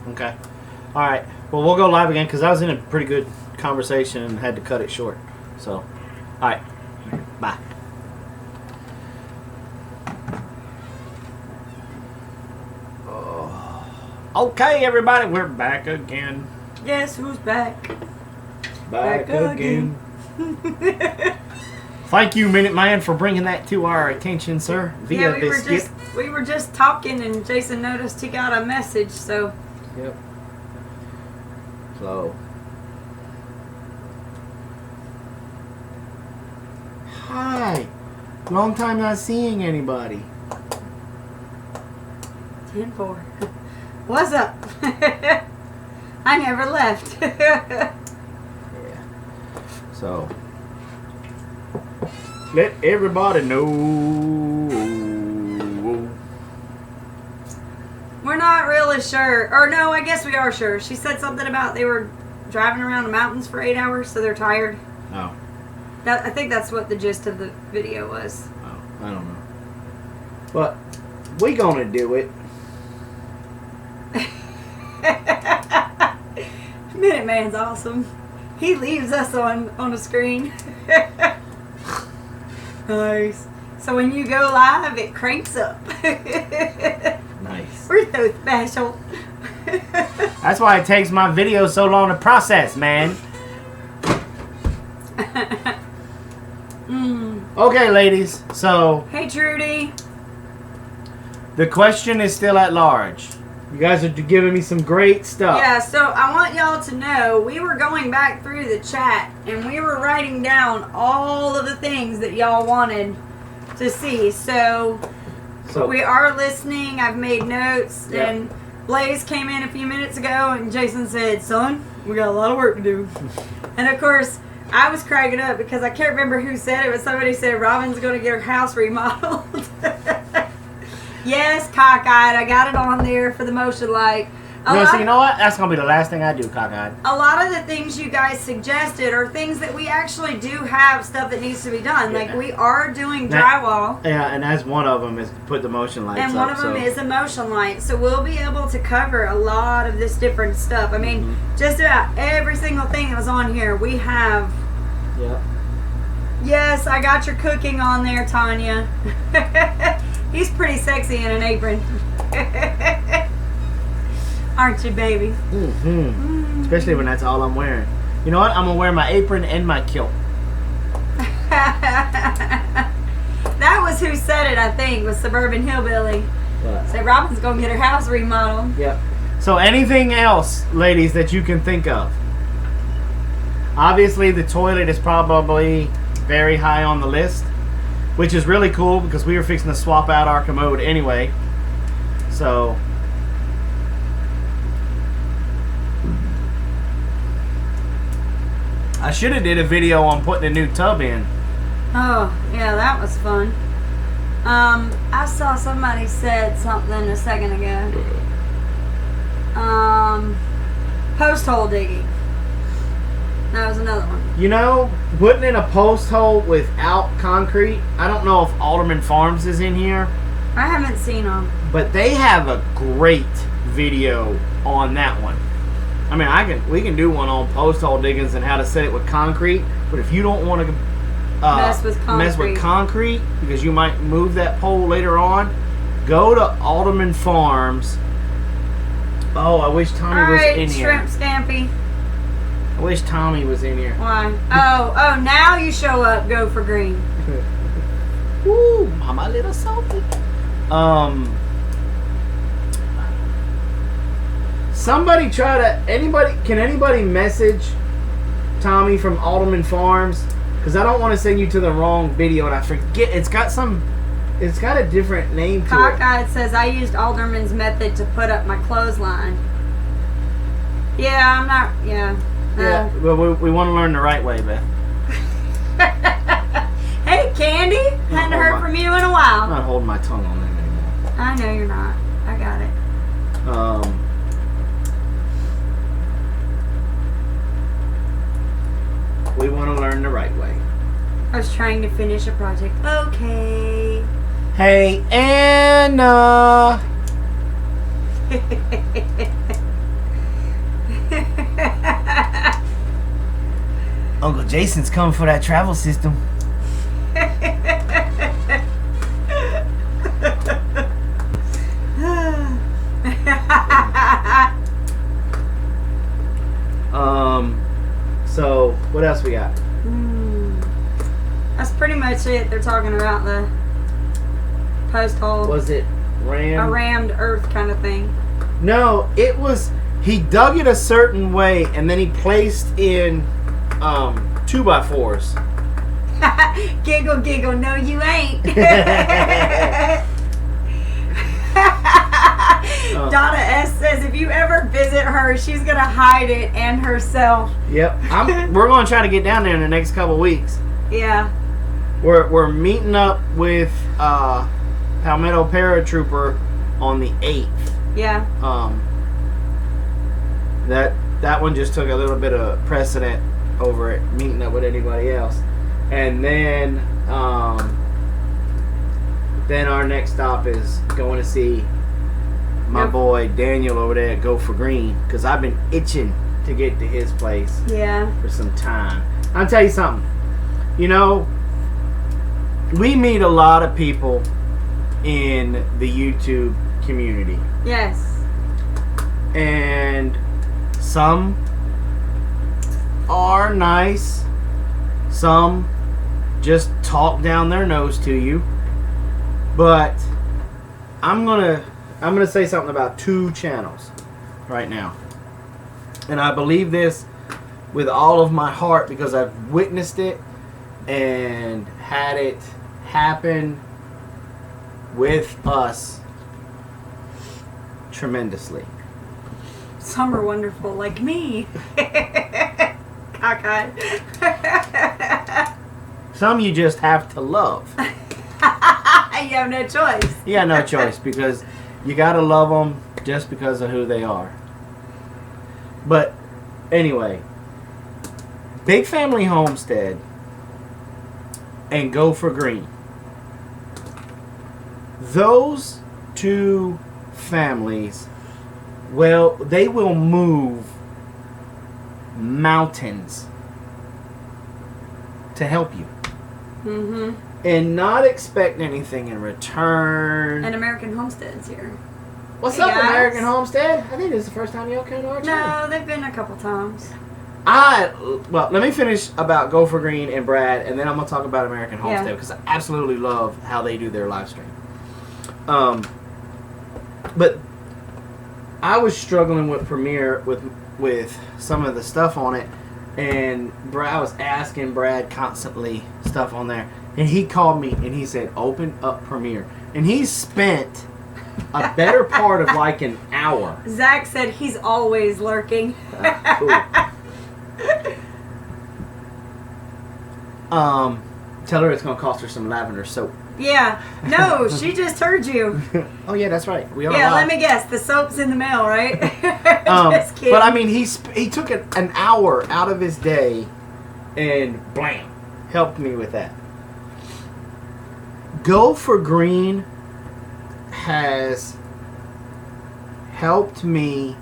Okay. All right. Well, we'll go live again because I was in a pretty good conversation and had to cut it short. So, all right. Bye. Okay, everybody, we're back again. Guess who's back? Back again. Thank you, Minute Man, for bringing that to our attention, sir. Via we were just talking, and Jason noticed he got a message. So. Yep. So. Hi. Long time not seeing anybody. 10-4. What's up? I never left. Yeah. So. Let everybody know. We're not really sure. Or no, I guess we are sure. She said something about they were driving around the mountains for 8 hours, so they're tired. Oh. I think that's what the gist of the video was. Oh, I don't know. But we gonna do it. Minute Man's awesome. He leaves us on a screen. Nice. So when you go live, it cranks up. Nice. We're so special. That's why it takes my video so long to process, man. Okay, ladies. So. Hey, Trudy. The question is still at large. You guys are giving me some great stuff. Yeah, so I want y'all to know we were going back through the chat and we were writing down all of the things that y'all wanted to see. So we are listening. I've made notes. Yep. And Blaze came in a few minutes ago and Jason said, "Son, we got a lot of work to do." And of course, I was cracking up because I can't remember who said it, but somebody said Robin's going to get her house remodeled. Yes, cockeyed. I got it on there for the motion light. You know what? That's going to be the last thing I do, cockeyed. A lot of the things you guys suggested are things that we actually do have stuff that needs to be done. Yeah. Like, we are doing drywall. Yeah, and that's one of them is to put the motion lights up. And one of them is a motion light. So we'll be able to cover a lot of this different stuff. I mean, just about every single thing that was on here, we have. Yeah. Yes, I got your cooking on there, Tanya. He's pretty sexy in an apron. Aren't you, baby? Mm-hmm. Especially when that's all I'm wearing. You know what? I'm going to wear my apron and my kilt. That was who said it, I think, was Suburban Hillbilly. What? Said Robin's going to get her house remodeled. Yep. So anything else, ladies, that you can think of? Obviously, the toilet is probably very high on the list. Which is really cool because we were fixing to swap out our commode anyway. So. I should have did a video on putting a new tub in. Oh, yeah, that was fun. I saw somebody said something a second ago. Post hole digging. That was another one. You know, putting in a post hole without concrete, I don't know if Alderman Farms is in here. I haven't seen them. But they have a great video on that one. I mean, we can do one on post hole diggings and how to set it with concrete. But if you don't want to mess with concrete because you might move that pole later on, go to Alderman Farms. Oh, I wish Tommy was in here. Shrimp Scampi. I wish Tommy was in here. Why? Oh, now you show up, go for green. Woo, mama little salty. Somebody can anybody message Tommy from Alderman Farms? Because I don't want to send you to the wrong video and I forget. It's got a different name to it. Cockeyed says, I used Alderman's method to put up my clothesline. Yeah, I'm not, yeah. Yeah, but we want to learn the right way, Beth. Hey, Candy. Hadn't heard from you in a while. I'm not holding my tongue on that anymore. I know you're not. I got it. We want to learn the right way. I was trying to finish a project. Okay. Hey, Anna. Uncle Jason's coming for that travel system. So what else we got? That's pretty much it. They're talking about the post hole. Was it a rammed earth kind of thing? No, it was. He dug it a certain way, and then he placed in 2x4s. Giggle, giggle. No, you ain't. Donna S says if you ever visit her, she's gonna hide it and herself. Yep, we're gonna try to get down there in the next couple weeks. Yeah. We're meeting up with Palmetto Paratrooper on the 8th. Yeah. That one just took a little bit of precedent over it meeting up with anybody else, and then our next stop is going to see my boy Daniel over there at Go for Green, because I've been itching to get to his place for some time. I'll tell you something. You know, we meet a lot of people in the YouTube community. Yes. And some are nice. Some just talk down their nose to you. But I'm gonna say something about 2 channels right now. And I believe this with all of my heart because I've witnessed it and had it happen with us tremendously. Some are wonderful, like me. Cockeyed. Some you just have to love. You have no choice. You got no choice because you gotta love them just because of who they are. But anyway, Big Family Homestead and Go for Green. Those 2 families, well, they will move mountains to help you. Mm-hmm. And not expect anything in return. And American Homestead's here. What's up, guys? American Homestead? I think this is the first time y'all came to our channel. No, they've been a couple times. Well, let me finish about Go for Green and Brad, and then I'm going to talk about American Homestead, because I absolutely love how they do their live stream. But I was struggling with Premiere with some of the stuff on it, and I was asking Brad constantly stuff on there, and he called me and he said, open up Premiere. And he spent a better part of like an hour. Zach said he's always lurking. Cool. Tell her it's going to cost her some lavender soap. Yeah. No, she just heard you. Oh, yeah, that's right. We are let me guess. The soap's in the mail, right? Just kidding. But, I mean, he took an hour out of his day and, blam, helped me with that. Go for Green has helped me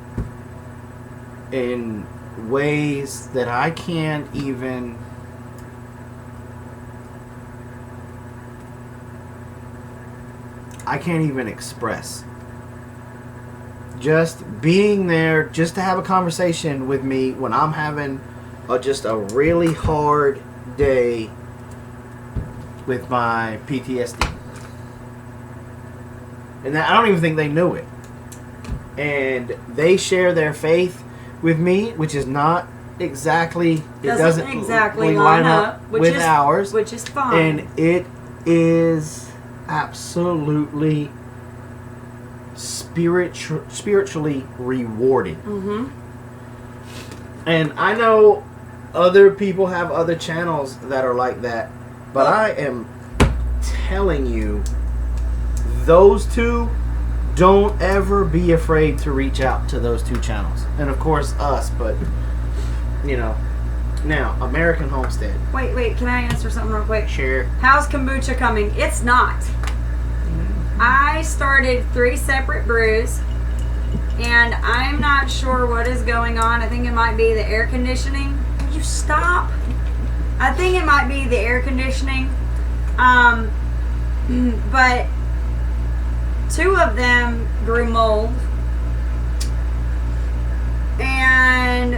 in ways that I can't even express. Just being there, just to have a conversation with me when I'm having just a really hard day with my PTSD. And I don't even think they knew it. And they share their faith with me, which is not exactly, it doesn't exactly line up with ours. Which is fine. And it is absolutely spiritually rewarding. Mm-hmm. And I know other people have other channels that are like that, but I am telling you, those 2, don't ever be afraid to reach out to those 2 channels. And of course us, but you know. Now, American Homestead. Wait, can I answer something real quick? Sure. How's kombucha coming? It's not. I started 3 separate brews, and I'm not sure what is going on. I think it might be the air conditioning. Will you stop? I think it might be the air conditioning. But 2 of them grew mold. And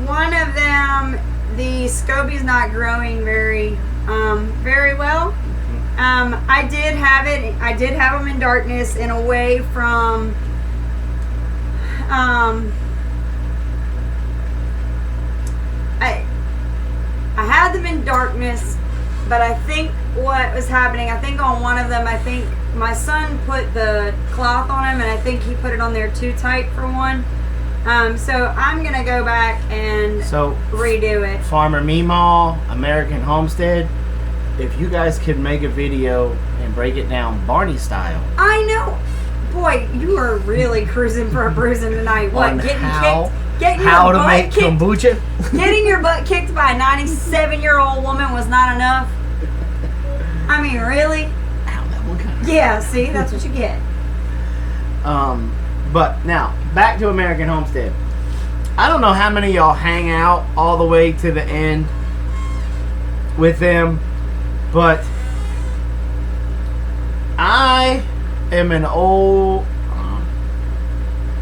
one of them, the scoby's not growing very well. I did have them in darkness and away from I had them in darkness, but I think what was happening, I think on one of them, I think my son put the cloth on him, and I think he put it on there too tight for one. So I'm going to go back and redo it. Farmer Meemaw, American Homestead, if you guys could make a video and break it down Barney style. I know. Boy, you are really cruising for a bruising tonight. What, getting kicked? How to make kombucha? Getting your butt kicked by a 97-year-old woman was not enough. I mean, really? Ow, that one kind of... Yeah, see? That's what you get. But now, back to American Homestead. I don't know how many of y'all hang out all the way to the end with them, but I am an old...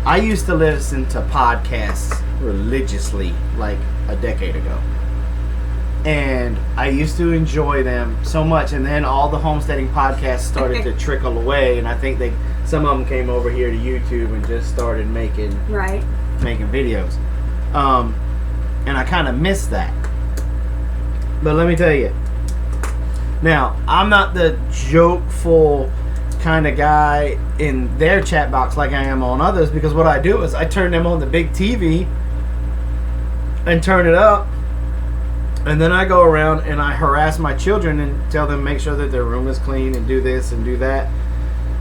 I used to listen to podcasts religiously like a decade ago. And I used to enjoy them so much, and then all the homesteading podcasts started to trickle away, and I think some of them came over here to YouTube and just started making videos. And I kind of missed that. But let me tell you. Now, I'm not the jokeful kind of guy in their chat box like I am on others, because what I do is I turn them on the big TV and turn it up, and then I go around and I harass my children and tell them make sure that their room is clean and do this and do that,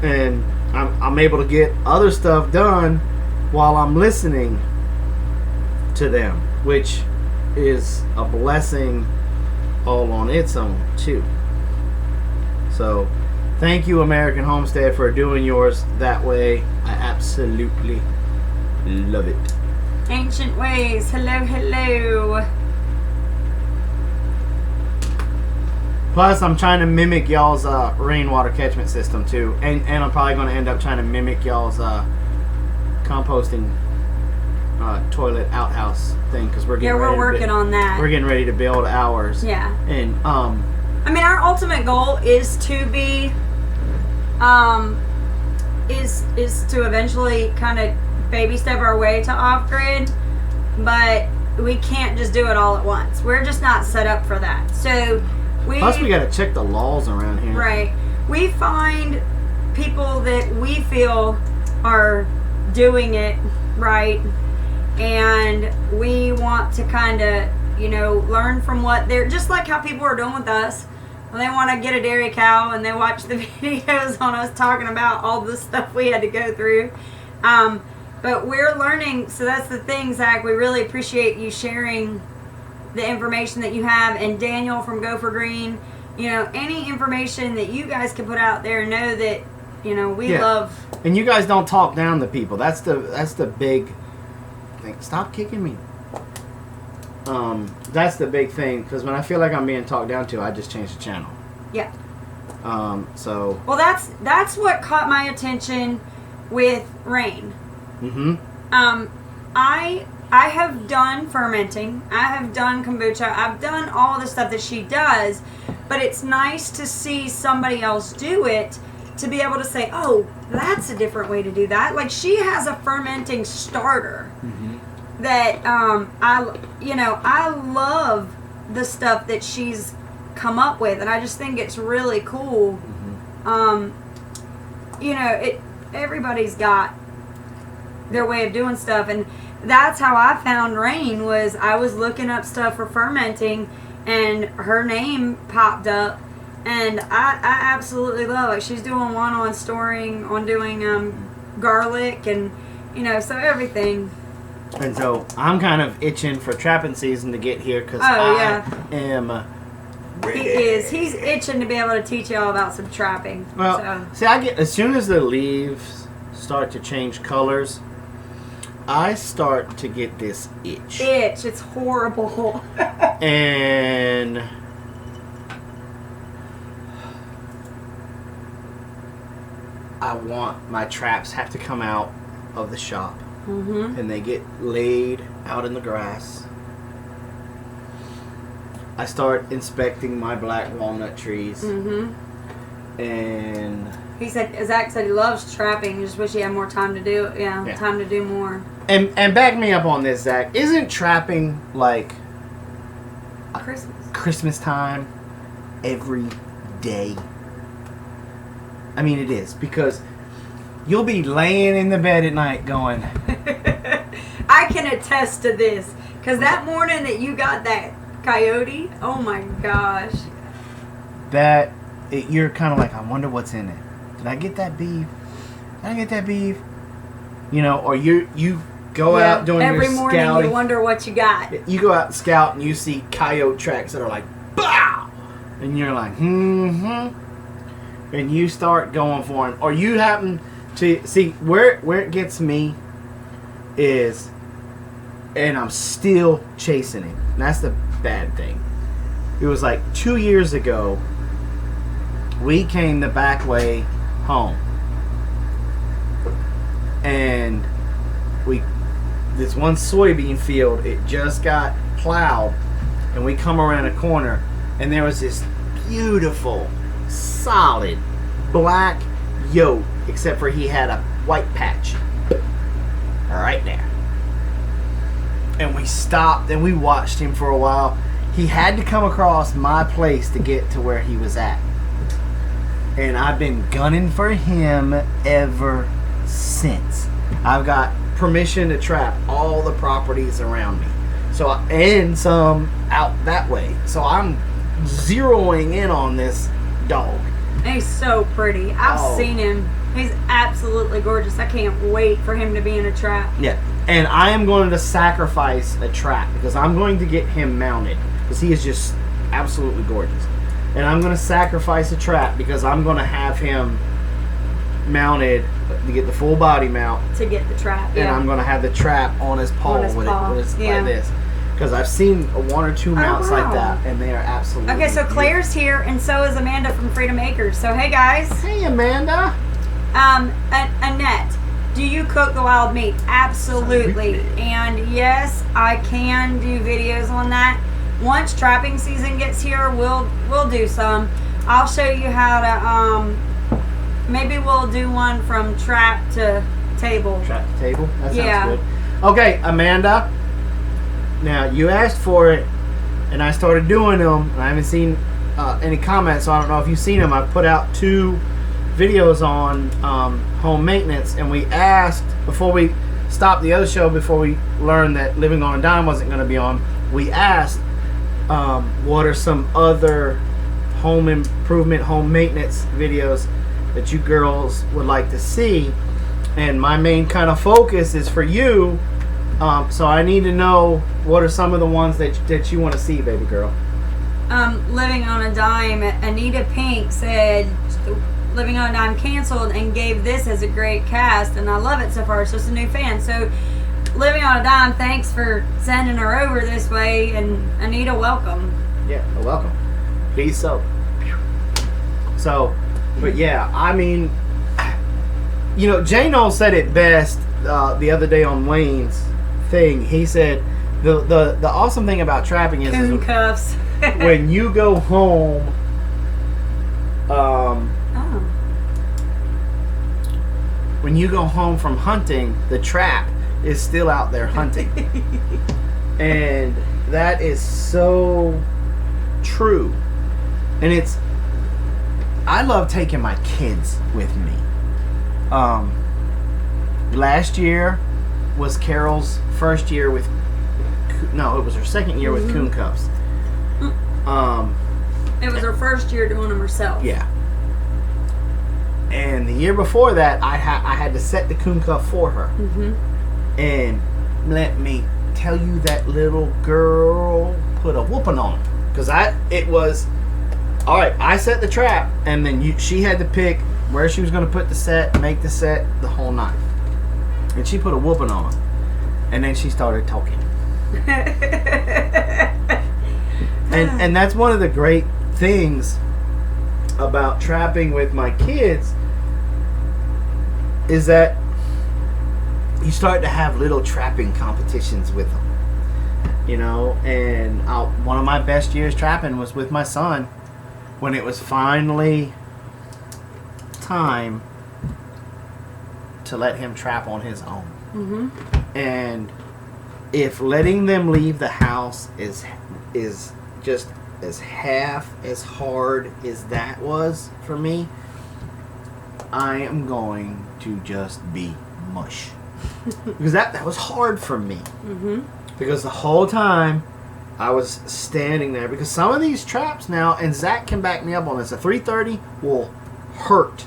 and I'm able to get other stuff done while I'm listening to them, which is a blessing all on its own too. So thank you, American Homestead, for doing yours that way. I absolutely love it. Ancient Ways, hello. Plus, I'm trying to mimic y'all's rainwater catchment system too, and I'm probably going to end up trying to mimic y'all's composting toilet outhouse thing, because we're working on that. We're getting ready to build ours. Yeah. And I mean, our ultimate goal is to be is to eventually kind of baby step our way to off-grid, but we can't just do it all at once. We're just not set up for that. So plus we got to check the laws around here. Right. We find people that we feel are doing it right, and we want to kind of, learn from what they're, just like how people are doing with us. When they want to get a dairy cow and they watch the videos on us talking about all the stuff we had to go through. But we're learning, so that's the thing, Zach. We really appreciate you sharing the information that you have, and Daniel from Go for Green. Any information that you guys can put out there, know that, we love. And you guys don't talk down to people. That's the big thing. Stop kicking me. That's the big thing, because when I feel like I'm being talked down to, I just change the channel. Yeah. So. Well, that's what caught my attention with Rain. Mm-hmm. I have done fermenting. I have done kombucha. I've done all the stuff that she does, but it's nice to see somebody else do it, to be able to say, oh, that's a different way to do that. Like, she has a fermenting starter. Mm-hmm. That I love the stuff that she's come up with, and I just think it's really cool. Mm-hmm. Everybody's got their way of doing stuff, and that's how I found Rain. Was I was looking up stuff for fermenting, and her name popped up, and I absolutely love it. She's doing one on storing, on doing garlic, and so everything. And so I'm kind of itching for trapping season to get here, because I am ready. He is. He's itching to be able to teach y'all about some trapping. Well, see, as soon as the leaves start to change colors, I start to get this itch. It's horrible. And I want my traps have to come out of the shop. Mm-hmm. And they get laid out in the grass. I start inspecting my black walnut trees. Mm-hmm. And Zach said he loves trapping. Just wish he had more time to do it. Yeah, time to do more. And back me up on this, Zach. Isn't trapping like Christmas time every day? I mean, it is, because you'll be laying in the bed at night going... I can attest to this. Because that morning that you got that coyote, oh my gosh. You're kind of like, I wonder what's in it. Did I get that beef? You know, or you go out doing your scouting. Every morning you wonder what you got. You go out and scout and you see coyote tracks that are like, bow! And you're like, and you start going for him. Or you happen to see where it gets me is, and I'm still chasing him. And that's the bad thing. It was like 2 years ago, we came the back way home. And this one soybean field, it just got plowed, and we come around a corner, and there was this beautiful, solid, black yoke, except for he had a white patch right there. And we stopped, and we watched him for a while. He had to come across my place to get to where he was at. And I've been gunning for him ever since. I've got permission to trap all the properties around me. And some out that way. So I'm zeroing in on this dog. He's so pretty. I've seen him. He's absolutely gorgeous. I can't wait for him to be in a trap. Yeah. And I am going to sacrifice a trap because I'm going to get him mounted because he is just absolutely gorgeous. And I'm going to sacrifice a trap because I'm going to have him mounted to get the full body mount. To get the trap, And I'm going to have the trap on his paw with it like this. Because I've seen one or two mounts like that, and they are absolutely Okay, so Claire's here, and so is Amanda from Freedom Acres. So, hey, guys. Hey, Amanda. Annette, do you cook the wild meat? Absolutely. And yes, I can do videos on that. Once trapping season gets here, we'll do some. I'll show you how to, maybe we'll do one from trap to table. Trap to table? That sounds good. Okay, Amanda. Now, you asked for it, and I started doing them, and I haven't seen any comments, so I don't know if you've seen them. I put out 2 videos on home maintenance, and we asked, before we stopped the other show, before we learned that Living on a Dime wasn't going to be on, we asked what are some other home improvement, home maintenance videos that you girls would like to see, and my main kind of focus is for you. So I need to know what are some of the ones that you want to see, baby girl. Living on a Dime. Anita Pink said Living on a Dime canceled and gave this as a great cast, and I love it so far. It's just a new fan. So Living on a Dime, thanks for sending her over this way, and Anita, welcome. Yeah, welcome. Please so. So, but yeah, I mean, you know, J-No said it best the other day on Wayne's thing. He said the awesome thing about trapping is coon cuffs. when you go home, when you go home from hunting, the trap is still out there hunting. And that is so true. And I love taking my kids with me. Last year was Carol's first year with, no, it was her second year with coon cuffs. It was her first year doing them herself. Yeah. And the year before that, I had to set the coon cuff for her. And let me tell you, that little girl put a whooping on her. Because it was, all right, I set the trap, and then she had to pick where she was going to put the set, make the set, the whole night. And she put a whooping on her. And then she started talking. And that's one of the great things about trapping with my kids is that you start to have little trapping competitions with them. You know, and one of my best years trapping was with my son when it was finally time to let him trap on his own. Mm-hmm. And if letting them leave the house is just as half as hard as that was for me, I am going to just be mush. Because that was hard for me. Mm-hmm. Because the whole time I was standing there. Because some of these traps now, and Zach can back me up on this, a 330 will hurt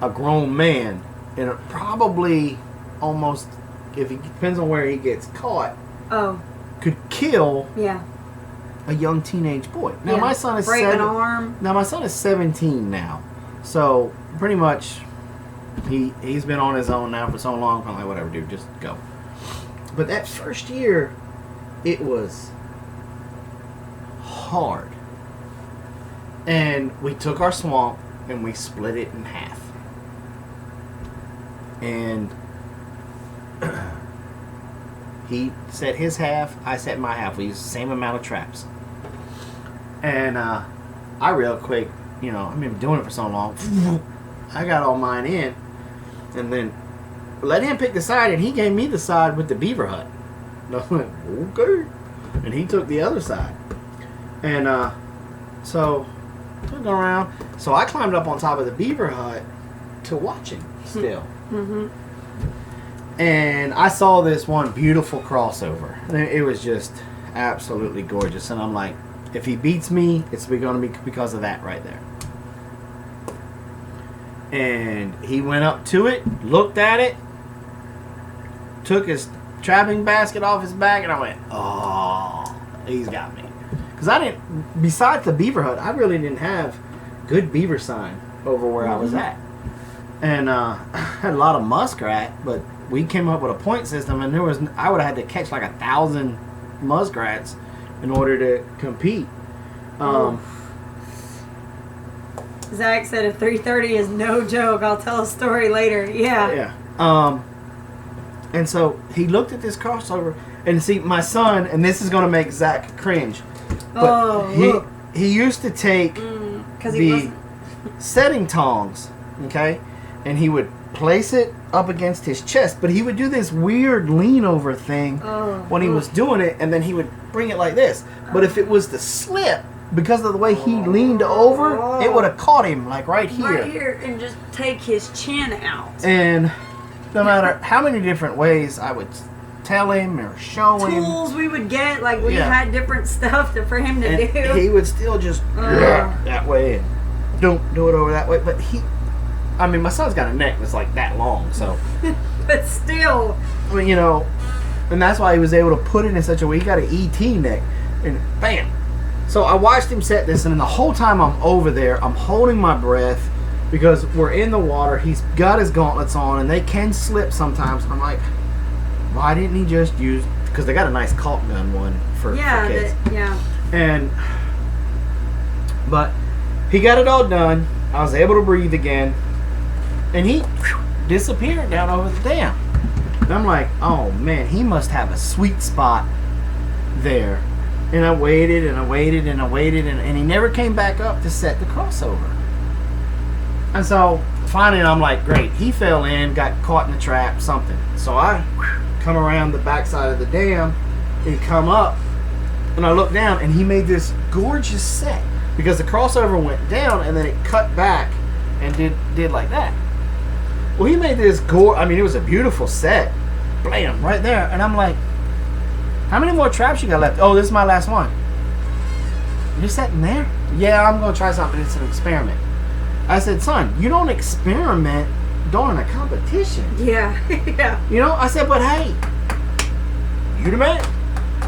a grown man. And it probably almost, if it depends on where he gets caught, could kill a young teenage boy. Now my son is break an arm. Now my son is 17 now. So pretty much he's been on his own now for so long. I'm like, whatever, dude, just go. But that first year, it was hard. And we took our swamp and we split it in half. And he set his half, I set my half. We used the same amount of traps. And I real quick, you know, I've been doing it for so long, I got all mine in. And then let him pick the side, and he gave me the side with the beaver hut. And I went, okay. And he took the other side. And so, looking around. So I climbed up on top of the beaver hut to watch him still. Mm-hmm. And I saw this one beautiful crossover. It was just absolutely gorgeous. And I'm like, if he beats me, it's going to be because of that right there. And he went up to it, looked at it, took his trapping basket off his back, and I went, oh, he's got me. Because I didn't, besides the beaver hut, I really didn't have good beaver sign over where I was at. And I had a lot of muskrat, but we came up with a point system, and I would have had to catch like 1,000 muskrats in order to compete. Zach said a 330 is no joke. I'll tell a story later. Yeah. And so he looked at this crossover, and see, my son, and this is going to make Zach cringe, but he used to take the setting tongs, okay, and he would place it up against his chest, but he would do this weird lean over thing when he was doing it, and then he would bring it like this. But if it was to slip, because of the way he leaned over, it would have caught him like right here. Right here, and just take his chin out. And no matter how many different ways I would tell him or show him. Tools we would get, like we had different stuff for him to do. He would still just that way and don't do it over that way. But my son's got a neck that's like that long, so. But still. I mean, you know, and that's why he was able to put it in such a way. He got an ET neck, and bam. So I watched him set this, and the whole time I'm over there, I'm holding my breath because we're in the water. He's got his gauntlets on, and they can slip sometimes. I'm like, why didn't he just use? Because they got a nice caulk gun one for kids. But he got it all done. I was able to breathe again, and he disappeared down over the dam. And I'm like, oh man, he must have a sweet spot there. And I waited and I waited and I waited, and he never came back up to set the crossover. And so finally I'm like, great, he fell in, got caught in the trap, something. So I come around the backside of the dam and come up, and I look down, and he made this gorgeous set because the crossover went down and then it cut back and did like that. Well, he made this it was a beautiful set. Blam, right there. And I'm like, how many more traps you got left? Oh, this is my last one. You're setting there? Yeah, I'm going to try something. It's an experiment. I said, son, you don't experiment during a competition. Yeah. You know, I said, but hey, you the man.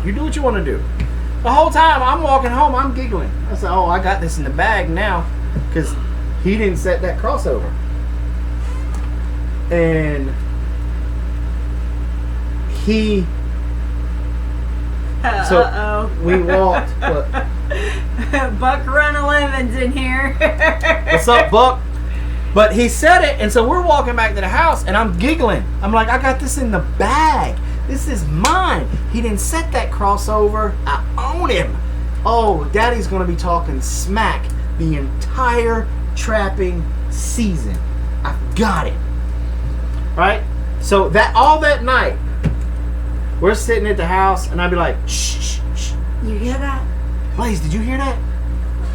You do what you want to do. The whole time I'm walking home, I'm giggling. I said, oh, I got this in the bag now because he didn't set that crossover. And we walked. What? Buck Run 11's in here. What's up, Buck? But he said it, and so we're walking back to the house, and I'm giggling. I'm like, I got this in the bag. This is mine. He didn't set that crossover. I own him. Oh, Daddy's going to be talking smack the entire trapping season. I've got it. Right? So all that night, we're sitting at the house, and I'd be like, shh, shh, shh. You hear that? Blaze, did you hear that?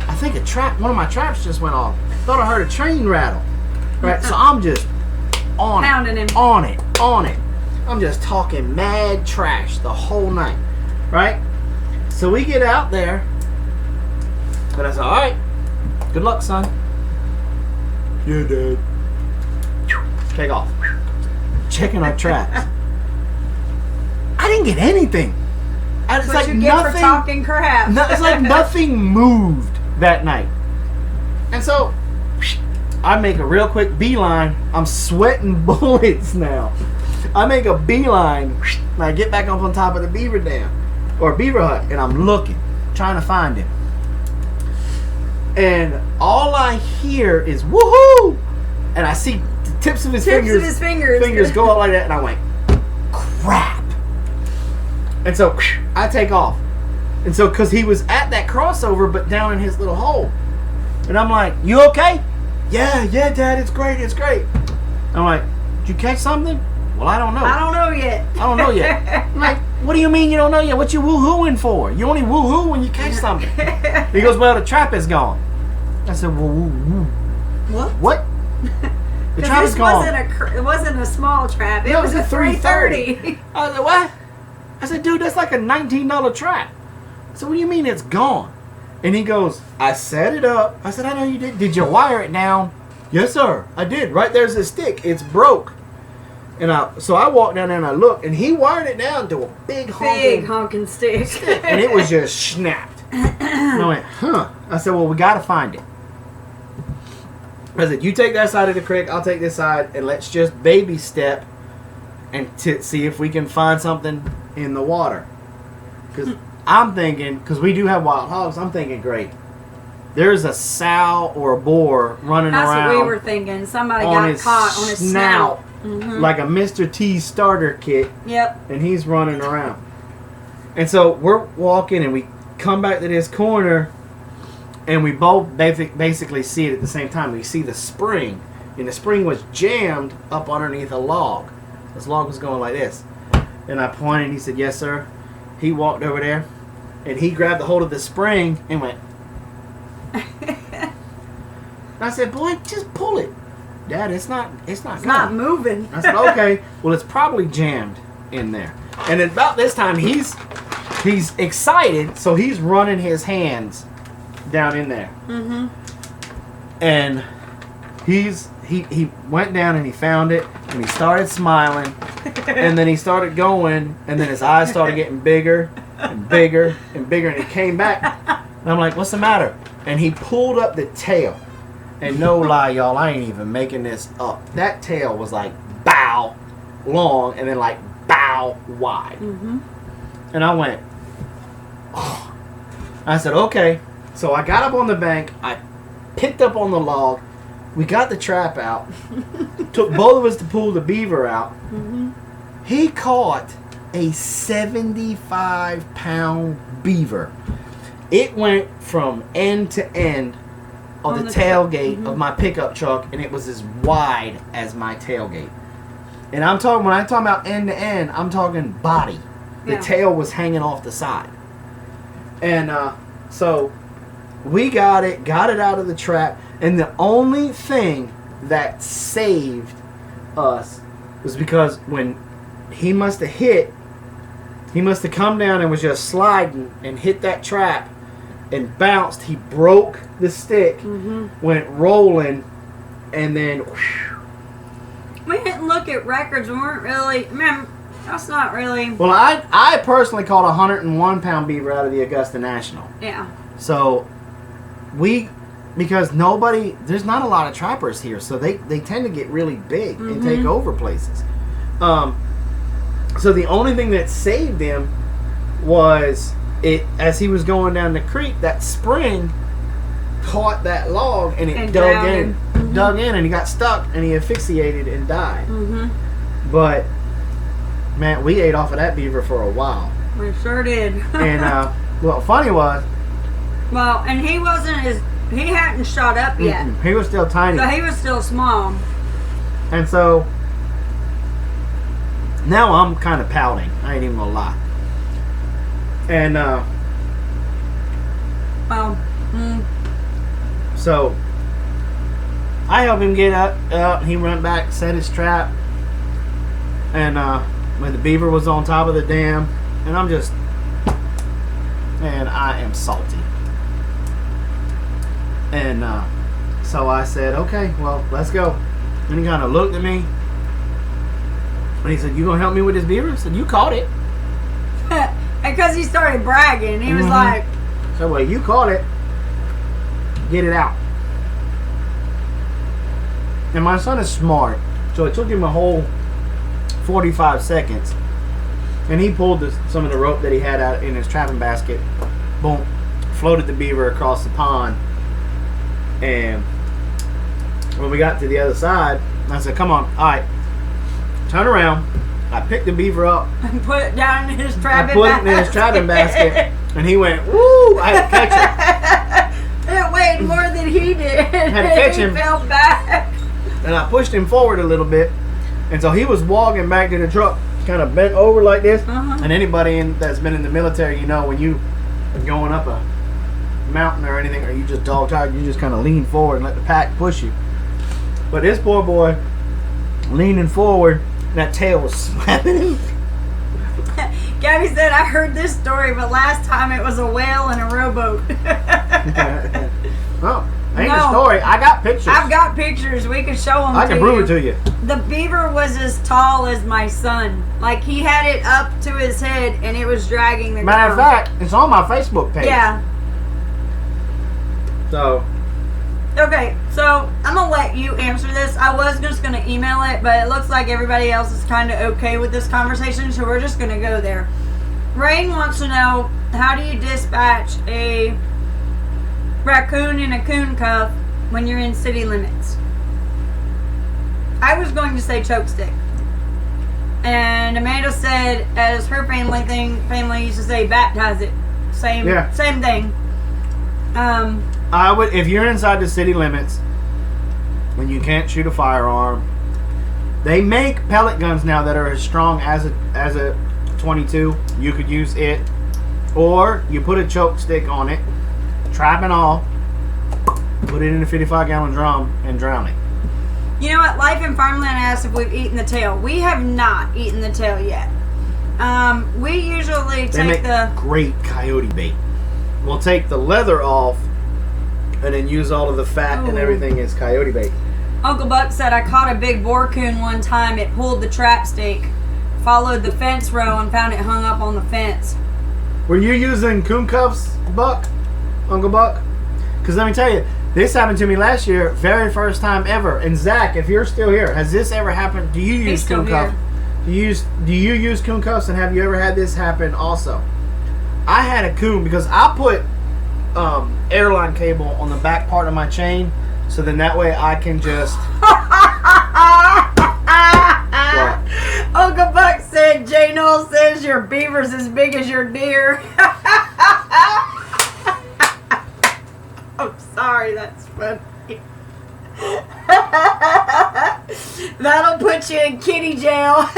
I think one of my traps just went off. Thought I heard a train rattle. Right? So I'm just on it. I'm just talking mad trash the whole night. Right? So we get out there, and I said, all right, good luck, son. Yeah, Dad. Take off. Checking our traps. I didn't get anything. It's what like you get for talking crap. It's like nothing moved that night. And so I make a real quick beeline. I'm sweating bullets now. I make a beeline, and I get back up on top of the beaver dam or beaver hut, and I'm looking, trying to find him. And all I hear is woohoo! And I see the tips of his fingers go up like that, and I went, crap. And so I take off. And so, because he was at that crossover, but down in his little hole. And I'm like, you okay? Yeah, Dad, it's great. I'm like, did you catch something? Well, I don't know. I don't know yet. I'm like, what do you mean you don't know yet? What you woo-hooing for? You only woo-hoo when you catch something. He goes, well, the trap is gone. I said, well, woo. What? The trap is gone. It wasn't a small trap. It was a 330. I was like, what? I said, dude, that's like a $19 trap. I said, what do you mean it's gone? And he goes, I set it up. I said, I know you did. Did you wire it down? Yes, sir. I did. Right there's a stick. It's broke. And so I walked down there and I looked, and he wired it down to a big honking stick. And it was just snapped. And I went, huh. I said, well, we got to find it. I said, you take that side of the creek, I'll take this side, and let's just baby step and see if we can find something in the water. Because I'm thinking, because we do have wild hogs, I'm thinking, great. There's a sow or a boar running around. That's what we were thinking. Somebody got caught on his snout. Mm-hmm. Like a Mr. T starter kit. Yep. And he's running around. And so we're walking, and we come back to this corner, and we both basically see it at the same time. We see the spring, and the spring was jammed up underneath a log. This log was going like this. And I pointed, and he said, yes, sir. He walked over there, and he grabbed the hold of the spring and went. And I said, boy, just pull it. Dad, it's not moving. I said, okay. Well, it's probably jammed in there. And at about this time, he's excited, so he's running his hands down in there. Mm-hmm. And he went down and he found it, and he started smiling, and then he started going, and then his eyes started getting bigger and bigger and bigger, and he came back, and I'm like, what's the matter? And he pulled up the tail, and no lie, y'all, I ain't even making this up. That tail was like bow long, and then like bow wide. Mm-hmm. And I went, oh. I said, okay. So I got up on the bank, I picked up on the log, we got the trap out, took both of us to pull the beaver out. Mm-hmm. He caught a 75-pound beaver. It went from end to end of the tailgate mm-hmm. of my pickup truck, and it was as wide as my tailgate. And when I'm talking about end to end, I'm talking body. The tail was hanging off the side. And so we got it out of the trap, and the only thing that saved us was because when he must have come down and was just sliding and hit that trap and bounced. He broke the stick, mm-hmm. went rolling, and then whoosh. We didn't look at records. We weren't really, man, that's not really. Well, I personally caught a 101-pound beaver out of the Augusta National. Yeah. So because there's not a lot of trappers here, so they tend to get really big mm-hmm. and take over places. So the only thing that saved him was as he was going down the creek, that spring caught that log and it dug in. Mm-hmm. dug in and he got stuck and he asphyxiated and died. But man, we ate off of that beaver for a while. We sure did. And what funny was, well, and he hadn't shot up yet. He was still tiny. So he was still small. And so now I'm kind of pouting. I ain't even gonna lie. And so I helped him get up. He went back, set his trap, and when the beaver was on top of the dam, and I'm just, man, I am salty. And so I said, okay, well, let's go. And he kind of looked at me, and he said, "You gonna help me with this beaver?" I said, "You caught it." Because he started bragging, he was like, "So well, you caught it. Get it out." And my son is smart, so it took him a whole 45 seconds. And he pulled some of the rope that he had out in his trapping basket. Boom, floated the beaver across the pond. And when we got to the other side, I said, "Come on, all right, turn around." I picked the beaver up and put it down in his trapping basket. I put it in his trapping basket, and he went, "Woo!" I had to catch him. It weighed more than he did. I had to catch him. He fell back. And I pushed him forward a little bit, and so he was walking back to the truck, kind of bent over like this. And anybody that's been in the military, you know, when you are going up a mountain or anything, or you just dog tired, you just kind of lean forward and let the pack push you. But this poor boy leaning forward, and that tail was slapping him. Gabby said, "I heard this story, but last time it was a whale and a rowboat." Oh, ain't the story. I got pictures. I've got pictures. We can show them. I can prove it to you. The beaver was as tall as my son. Like, he had it up to his head, and it was dragging the ground. Matter of fact, it's on my Facebook page. Yeah. So. Okay, so I'm going to let you answer this. I was just going to email it, but it looks like everybody else is kind of okay with this conversation, so we're just going to go there. Rain wants to know, how do you dispatch a raccoon in a coon cuff when you're in city limits? I was going to say choke stick. And Amanda said, as her family used to say, baptize it. Same thing. I would, if you're inside the city limits and you can't shoot a firearm, they make pellet guns now that are as strong as a 22. You could use it, or you put a choke stick on it, trap and all, put it in a 55-gallon drum and drown it. You know what? Life in Farmland asked if we've eaten the tail. We have not eaten the tail yet. We usually take the great coyote bait. We'll take the leather off and then use all of the fat and everything as coyote bait. Uncle Buck said, "I caught a big boar coon one time. It pulled the trap stake, followed the fence row, and found it hung up on the fence." Were you using coon cuffs, Buck? Uncle Buck? Because let me tell you, this happened to me last year, very first time ever. And Zach, if you're still here, has this ever happened? Do you use coon cuffs? Do you use coon cuffs, and have you ever had this happen also? I had a coon because I put airline cable on the back part of my chain, so then that way I can just. Uncle Buck said, "J. Noel says your beaver's as big as your deer." I'm sorry, that's funny. That'll put you in kitty jail.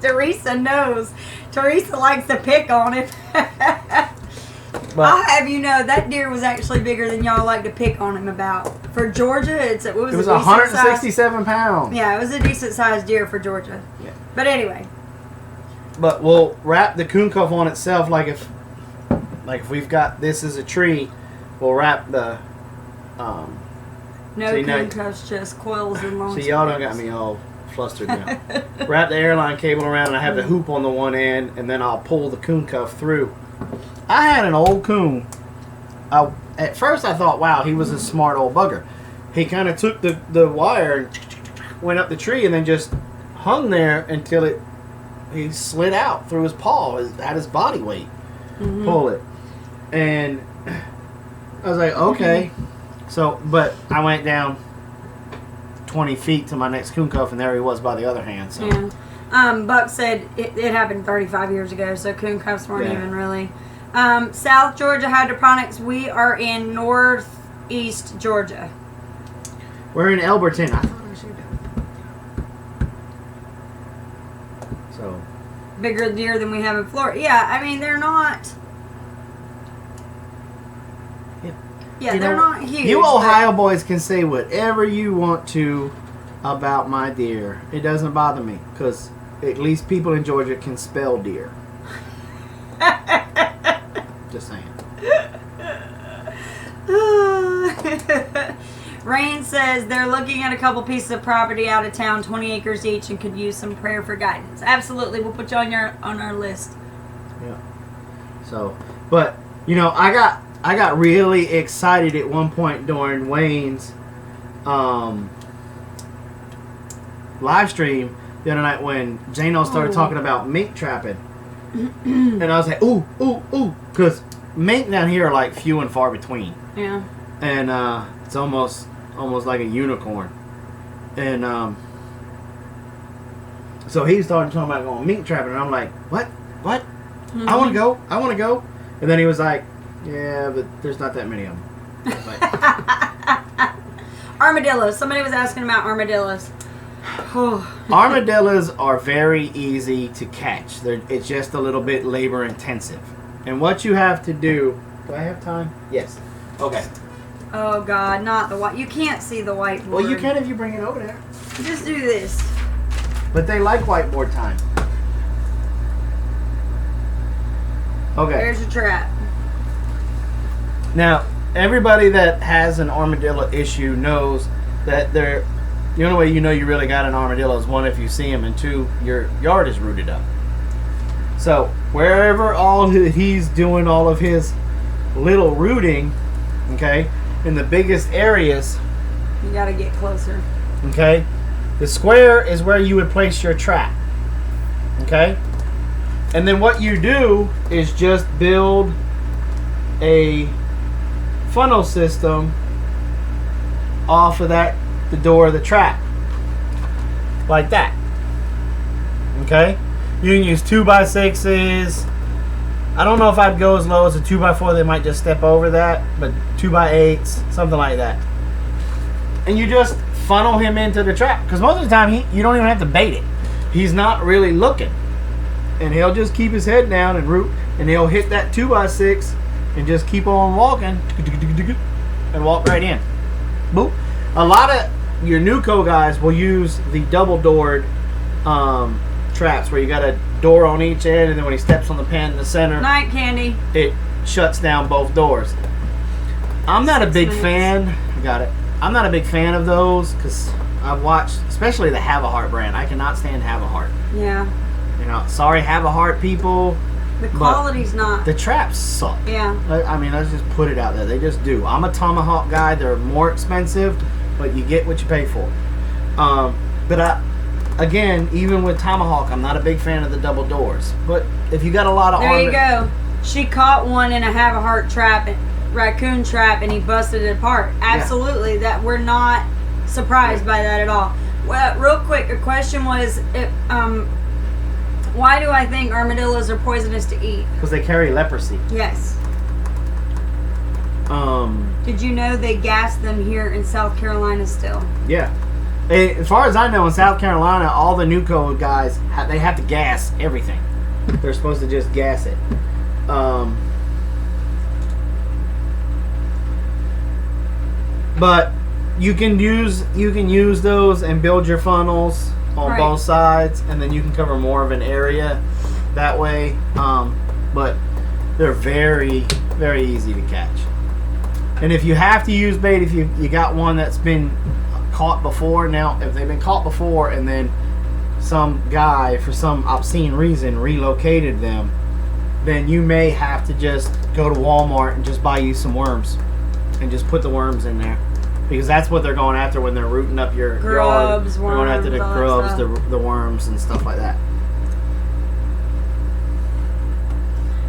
Teresa knows. Teresa likes to pick on it. I'll have you know, that deer was actually bigger than y'all like to pick on him about. For Georgia, it was 167 pounds. Yeah, it was a decent sized deer for Georgia. Yeah. But anyway. But we'll wrap the coon cuff on itself, like if we've got this as a tree, we'll wrap the no coon cuffs, just coils and long. See, y'all done got me all flustered now. Wrap the airline cable around, and I have the hoop on the one end, and then I'll pull the coon cuff through. I had an old coon. At first I thought, wow, he was a smart old bugger. He kind of took the wire and went up the tree and then just hung there until he slid out through his paw at his body weight. Pull it. And I was like, okay. So, but I went down, 20 feet to my next coon cuff, and there he was by the other hand. So. Yeah. Buck said it happened 35 years ago, so coon cuffs weren't even really. South Georgia Hydroponics, we are in northeast Georgia. We're in Elberton. I thought I should do. So. Bigger deer than we have in Florida. Yeah, I mean, they're not. Yeah, they're not huge. You Ohio boys can say whatever you want to about my deer. It doesn't bother me, because at least people in Georgia can spell deer. Just saying. Rain says they're looking at a couple pieces of property out of town, 20 acres each, and could use some prayer for guidance. Absolutely, we'll put you on our list. Yeah. So, but you know, I got really excited at one point during Wayne's live stream the other night when Jano started talking about mink trapping, and I was like, ooh, because mink down here are like few and far between. Yeah. And it's almost like a unicorn. And so he started talking about going mink trapping, and I'm like, what? Mm-hmm. I want to go. And then he was like, yeah, but there's not that many of them. Like, armadillos. Somebody was asking about armadillos. Armadillos are very easy to catch. It's just a little bit labor intensive. And what you have to do... Do I have time? Yes. Okay. Oh, God, not the white. You can't see the whiteboard. Well, you can if you bring it over there. Just do this. But they like whiteboard time. Okay. There's your trap. Now, everybody that has an armadillo issue knows that the only way you know you really got an armadillo is, one, if you see him, and two, your yard is rooted up. So, wherever he's doing all of his little rooting, okay, in the biggest areas, you gotta get closer. Okay, the square is where you would place your trap. Okay, and then what you do is just build a funnel system off of the door of the trap, like that. Okay, you can use 2x6s. I don't know if I'd go as low as a 2x4. They might just step over that, but 2x8s, something like that. And you just funnel him into the trap, because most of the time you don't even have to bait it. He's not really looking, and he'll just keep his head down and root, and he'll hit that 2x6 and just keep on walking and walk right in. Boop. A lot of your Nuco guys will use the double-doored traps where you got a door on each end, and then when he steps on the pen in the center, night candy, it shuts down both doors. I'm not a big fan. Got it. I'm not a big fan of those, because I've watched, especially the Have a Heart brand. I cannot stand Have a Heart. Yeah. You know, sorry, Have a Heart people. The quality's not. The traps suck. Yeah. I mean, let's just put it out there. They just do. I'm a Tomahawk guy. They're more expensive, but you get what you pay for. But again, even with Tomahawk, I'm not a big fan of the double doors. But if you got a lot of there you go. She caught one in a Have a Heart trap, raccoon trap, and he busted it apart. Absolutely. Yeah. That we're not surprised by that at all. Well, real quick, a question was, why do I think armadillos are poisonous to eat? Because they carry leprosy. Yes. Did you know they gas them here in South Carolina still? Yeah. As far as I know, in South Carolina, all the Nuco guys, they have to gas everything. They're supposed to just gas it. But you can use those and build your funnels on both sides, and then you can cover more of an area that way. But they're very, very easy to catch. And if you have to use bait, if you got one that's been caught before, now if they've been caught before and then some guy for some obscene reason relocated them, then you may have to just go to Walmart and just buy you some worms and just put the worms in there. Because that's what they're going after when they're rooting up your grubs, yard. They're going after the grubs, the worms, and stuff like that.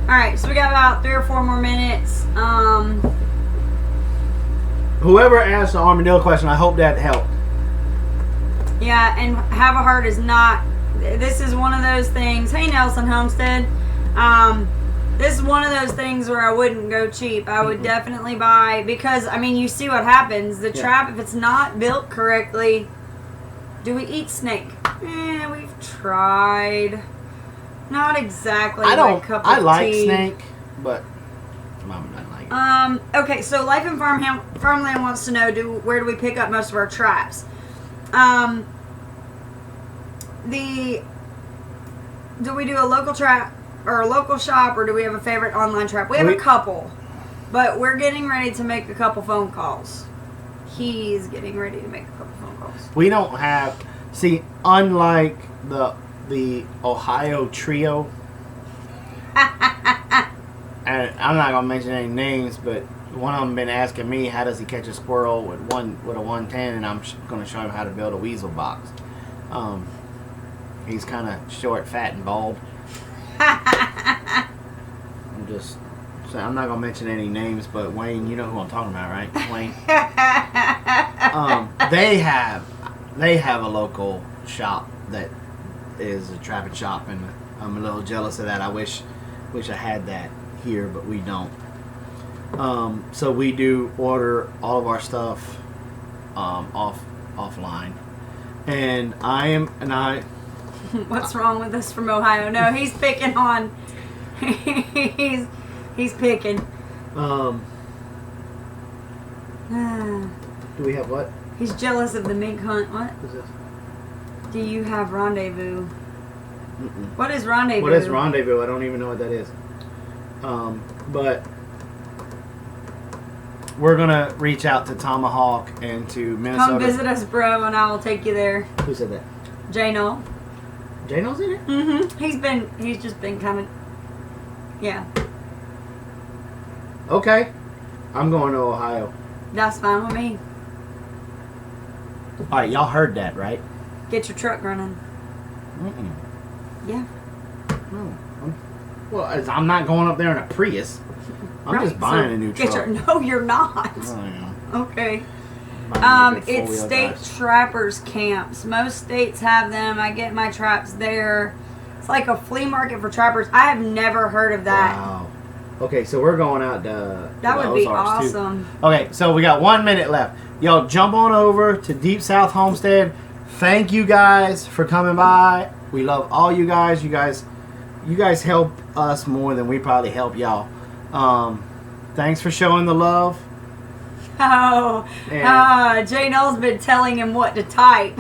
Alright, so we got about 3 or 4 more minutes. Whoever asked the armadillo question, I hope that helped. Yeah, and have a heart is not. This is one of those things. Hey, Nelson Homestead. This is one of those things where I wouldn't go cheap. I would definitely buy, because I mean, you see what happens. The trap, if it's not built correctly. Do we eat snake? We've tried. Not exactly. My cup of I like tea. snake, but Mom doesn't like it. Okay, so Life and Farmland wants to know, where do we pick up most of our traps? Do we do a local trap or a local shop, or do we have a favorite online trap? We have a couple, but we're getting ready to make a couple phone calls. He's getting ready to make a couple phone calls. We don't have, unlike the Ohio trio, and I'm not gonna mention any names, but one of them been asking me how does he catch a squirrel with a 110, and I'm gonna show him how to build a weasel box. He's kind of short, fat, and bald. I'm not gonna mention any names, but Wayne, you know who I'm talking about, right? Wayne. They have a local shop that is a trapping shop, and I'm a little jealous of that. I wish I had that here, but we don't. So we do order all of our stuff offline, and I. What's wrong with us from Ohio? No, he's picking on. he's picking. Do we have what? He's jealous of the mink hunt. What? What's this? Do you have rendezvous? Mm-mm. What is rendezvous? What is rendezvous? I don't even know what that is. But we're gonna reach out to Tomahawk and to Minnesota. Come visit us, bro, and I will take you there. Who said that? J-No. J-No's in it? Mm-hmm. He's just been kind of, yeah. Okay. I'm going to Ohio. That's fine with me. All right, y'all heard that, right? Get your truck running. Mm-mm. Yeah. No. Well, I'm not going up there in a Prius. I'm just buying a new truck. No, you're not. Oh, yeah. Okay. It's state trappers camps. Most states have them. I get my traps there. It's like a flea market for trappers. I have never heard of that. Wow. Okay, so we're going out to that would be Ozarks awesome. Too. Okay, so we got 1 minute left. Y'all jump on over to Deep South Homestead. Thank you guys for coming by. We love all you guys. You guys help us more than we probably help y'all. Thanks for showing the love. Jay Noel's been telling him what to type.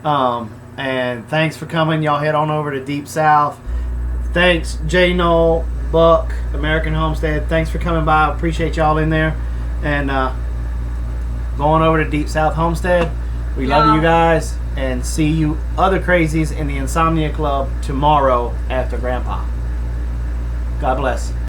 And thanks for coming. Y'all head on over to Deep South. Thanks, Jay Noel, Buck, American Homestead. Thanks for coming by. Appreciate y'all in there. And going over to Deep South Homestead. We love you guys. And see you other crazies in the Insomnia Club tomorrow after Grandpa. God bless.